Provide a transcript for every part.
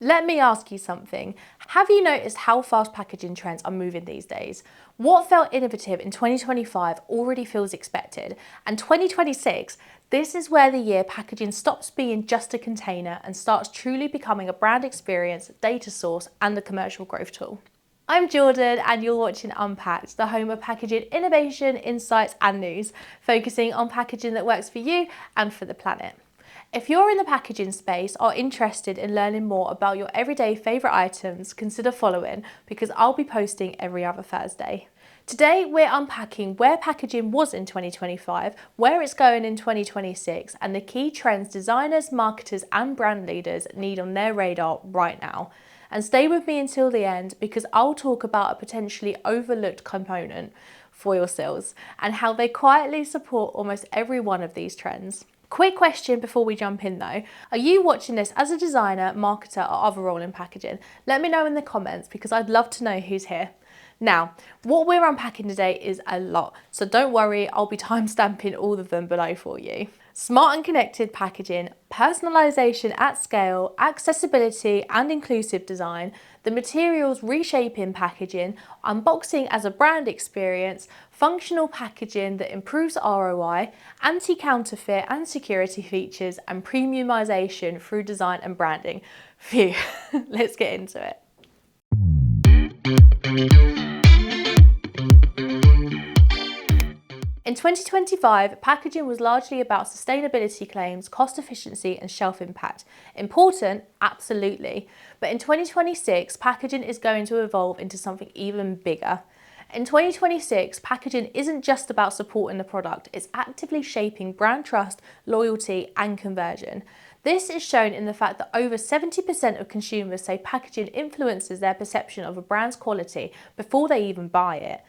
Let me ask you something. Have you noticed how fast packaging trends are moving these days? What felt innovative in 2025 already feels expected, and 2026, this is where the year packaging stops being just a container and starts truly becoming a brand experience, data source, and a commercial growth tool. I'm Jordan and you're watching Unpacked, the home of packaging innovation, insights and news, focusing on packaging that works for you and for the planet. If you're in the packaging space or interested in learning more about your everyday favourite items, consider following because I'll be posting every other Thursday. Today we're unpacking where packaging was in 2025, where it's going in 2026 and the key trends designers, marketers and brand leaders need on their radar right now. And stay with me until the end because I'll talk about a potentially overlooked component, foil seals, and how they quietly support almost every one of these trends. Quick question before we jump in though. Are you watching this as a designer, marketer or other role in packaging? Let me know in the comments because I'd love to know who's here. Now, what we're unpacking today is a lot, so don't worry, I'll be timestamping all of them below for you. Smart and connected packaging, personalization at scale, accessibility and inclusive design, the materials reshaping packaging, unboxing as a brand experience, functional packaging that improves ROI, anti-counterfeit and security features, and premiumization through design and branding. Phew, let's get into it. In 2025, packaging was largely about sustainability claims, cost efficiency and shelf impact. Important? Absolutely. But in 2026, packaging is going to evolve into something even bigger. In 2026, packaging isn't just about supporting the product, it's actively shaping brand trust, loyalty and conversion. This is shown in the fact that over 70% of consumers say packaging influences their perception of a brand's quality before they even buy it.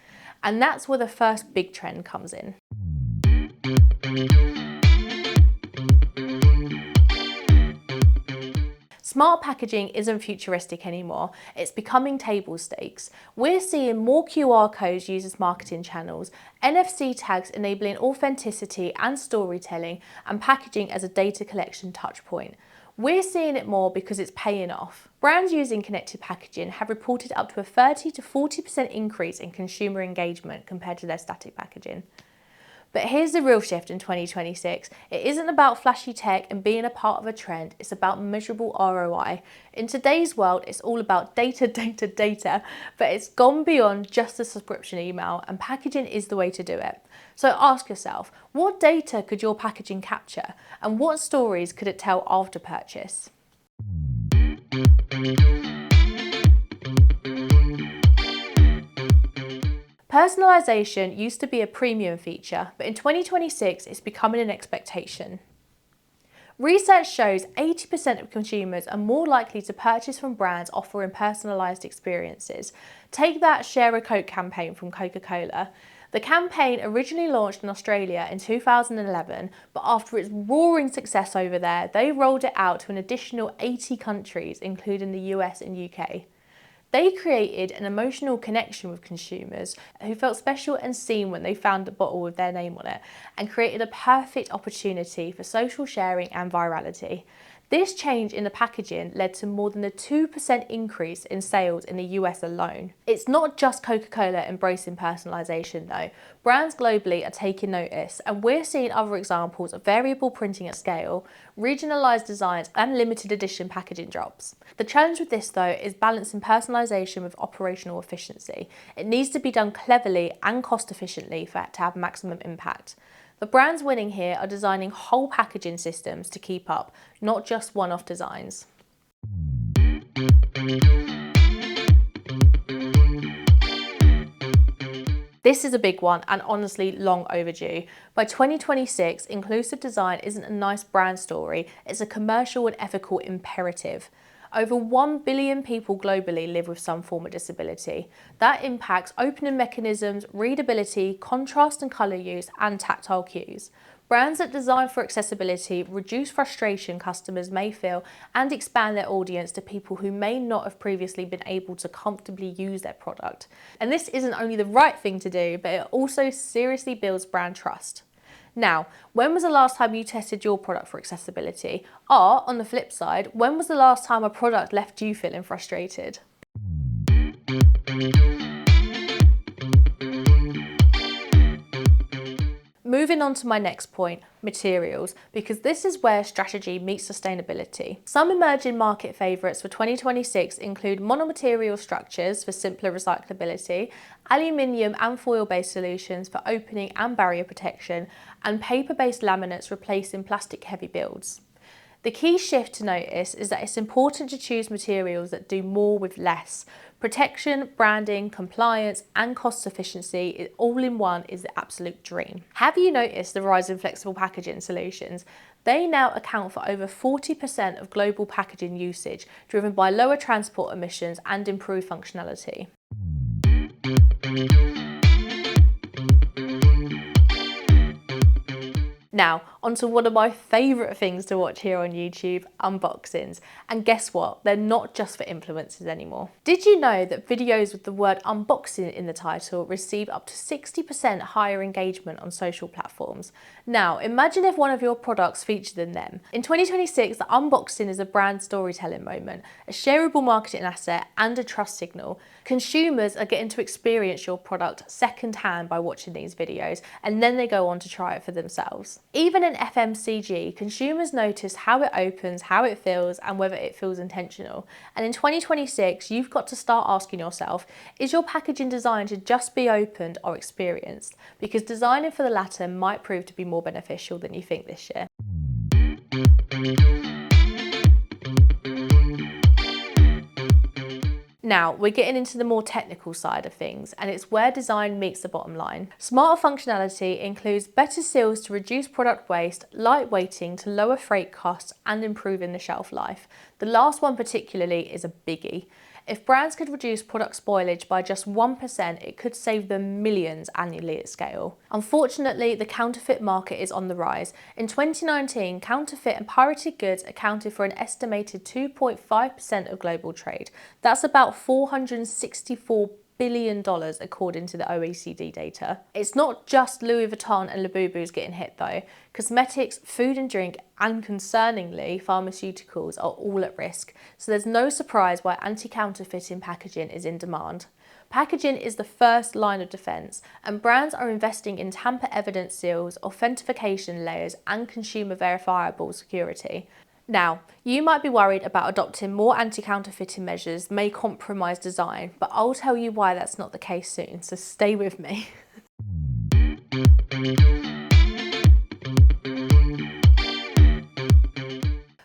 And that's where the first big trend comes in. Smart packaging isn't futuristic anymore, it's becoming table stakes. We're seeing more QR codes used as marketing channels, NFC tags enabling authenticity and storytelling, and packaging as a data collection touchpoint. We're seeing it more because it's paying off. Brands using connected packaging have reported up to a 30 to 40% increase in consumer engagement compared to their static packaging. But here's the real shift in 2026. It isn't about flashy tech and being a part of a trend, it's about measurable ROI. In today's world, it's all about data, but it's gone beyond just a subscription email and packaging is the way to do it. So ask yourself, what data could your packaging capture and what stories could it tell after purchase? Personalization used to be a premium feature, but in 2026, it's becoming an expectation. Research shows 80% of consumers are more likely to purchase from brands offering personalized experiences. Take that Share a Coke campaign from Coca-Cola. The campaign originally launched in Australia in 2011, but after its roaring success over there, they rolled it out to an additional 80 countries, including the US and UK. They created an emotional connection with consumers who felt special and seen when they found a bottle with their name on it, and created a perfect opportunity for social sharing and virality. This change in the packaging led to more than a 2% increase in sales in the US alone. It's not just Coca-Cola embracing personalization though. Brands globally are taking notice, and we're seeing other examples of variable printing at scale, regionalized designs and limited edition packaging drops. The challenge with this though is balancing personalization with operational efficiency. It needs to be done cleverly and cost efficiently for it to have maximum impact. The brands winning here are designing whole packaging systems to keep up, not just one-off designs. This is a big one and honestly long overdue. By 2026, inclusive design isn't a nice brand story, it's a commercial and ethical imperative. Over 1 billion people globally live with some form of disability. That impacts opening mechanisms, readability, contrast and colour use, and tactile cues. Brands that design for accessibility reduce frustration customers may feel and expand their audience to people who may not have previously been able to comfortably use their product. And this isn't only the right thing to do, but it also seriously builds brand trust. Now, when was the last time you tested your product for accessibility? Or, on the flip side, when was the last time a product left you feeling frustrated? Moving on to my next point, materials, because this is where strategy meets sustainability. Some emerging market favourites for 2026 include monomaterial structures for simpler recyclability, aluminium and foil-based solutions for opening and barrier protection, and paper-based laminates replacing plastic-heavy builds. The key shift to notice is that it's important to choose materials that do more with less. Protection, branding, compliance, and cost efficiency all in one is the absolute dream. Have you noticed the rise in flexible packaging solutions? They now account for over 40% of global packaging usage, driven by lower transport emissions and improved functionality. Now, onto one of my favourite things to watch here on YouTube, unboxings. And guess what? They're not just for influencers anymore. Did you know that videos with the word unboxing in the title receive up to 60% higher engagement on social platforms? Now, imagine if one of your products featured in them. In 2026, the unboxing is a brand storytelling moment, a shareable marketing asset, and a trust signal. Consumers are getting to experience your product secondhand by watching these videos, and then they go on to try it for themselves. Even in FMCG, consumers notice how it opens, how it feels, and whether it feels intentional. And in 2026, you've got to start asking yourself, is your packaging designed to just be opened or experienced? Because designing for the latter might prove to be more beneficial than you think this year. Now, we're getting into the more technical side of things, and it's where design meets the bottom line. Smarter functionality includes better seals to reduce product waste, lightweighting to lower freight costs, and improving the shelf life. The last one particularly is a biggie. If brands could reduce product spoilage by just 1%, it could save them millions annually at scale. Unfortunately, the counterfeit market is on the rise. In 2019, counterfeit and pirated goods accounted for an estimated 2.5% of global trade. That's about $464 billion according to the OECD data. It's not just Louis Vuitton and Labubus getting hit though. Cosmetics, food and drink, and concerningly, pharmaceuticals are all at risk. So there's no surprise why anti-counterfeiting packaging is in demand. Packaging is the first line of defence, and brands are investing in tamper-evident seals, authentication layers, and consumer verifiable security. Now, you might be worried about adopting more anti-counterfeiting measures may compromise design, but I'll tell you why that's not the case soon, so stay with me.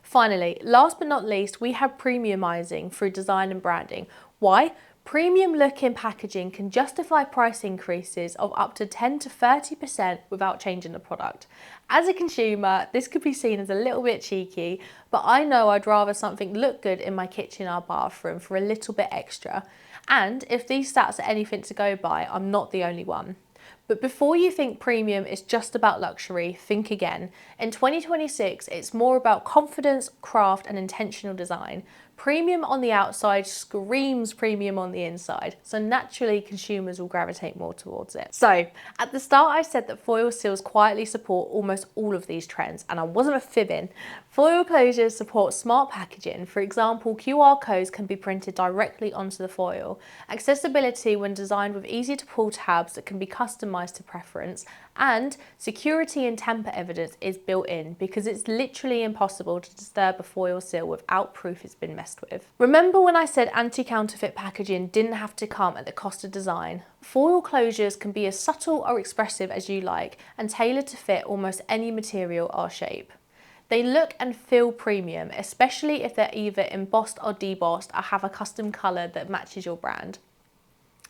Finally, last but not least, we have premiumizing through design and branding. Why? Premium looking packaging can justify price increases of up to 10 to 30% without changing the product. As a consumer, this could be seen as a little bit cheeky, but I know I'd rather something look good in my kitchen or bathroom for a little bit extra. And if these stats are anything to go by, I'm not the only one. But before you think premium is just about luxury, think again. In 2026, it's more about confidence, craft, and intentional design. Premium on the outside screams premium on the inside, so naturally consumers will gravitate more towards it. So, at the start I said that foil seals quietly support almost all of these trends, and I wasn't fibbing. Foil closures support smart packaging. For example, QR codes can be printed directly onto the foil. Accessibility when designed with easy to pull tabs that can be customized to preference, and security and tamper evidence is built in because it's literally impossible to disturb a foil seal without proof it's been messed with. Remember when I said anti-counterfeit packaging didn't have to come at the cost of design? Foil closures can be as subtle or expressive as you like and tailored to fit almost any material or shape. They look and feel premium, especially if they're either embossed or debossed or have a custom colour that matches your brand.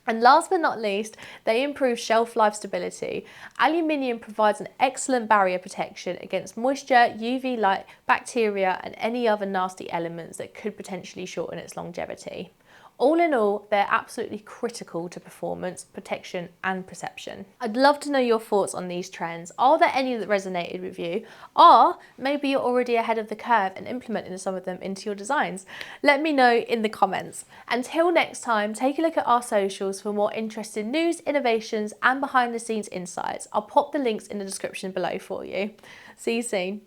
And last but not least, they improve shelf life stability. Aluminium provides an excellent barrier protection against moisture, UV light, bacteria, and any other nasty elements that could potentially shorten its longevity. All in all, they're absolutely critical to performance, protection, and perception. I'd love to know your thoughts on these trends. Are there any that resonated with you? Or maybe you're already ahead of the curve and implementing some of them into your designs? Let me know in the comments. Until next time, take a look at our socials for more interesting news, innovations, and behind the scenes insights. I'll pop the links in the description below for you. See you soon.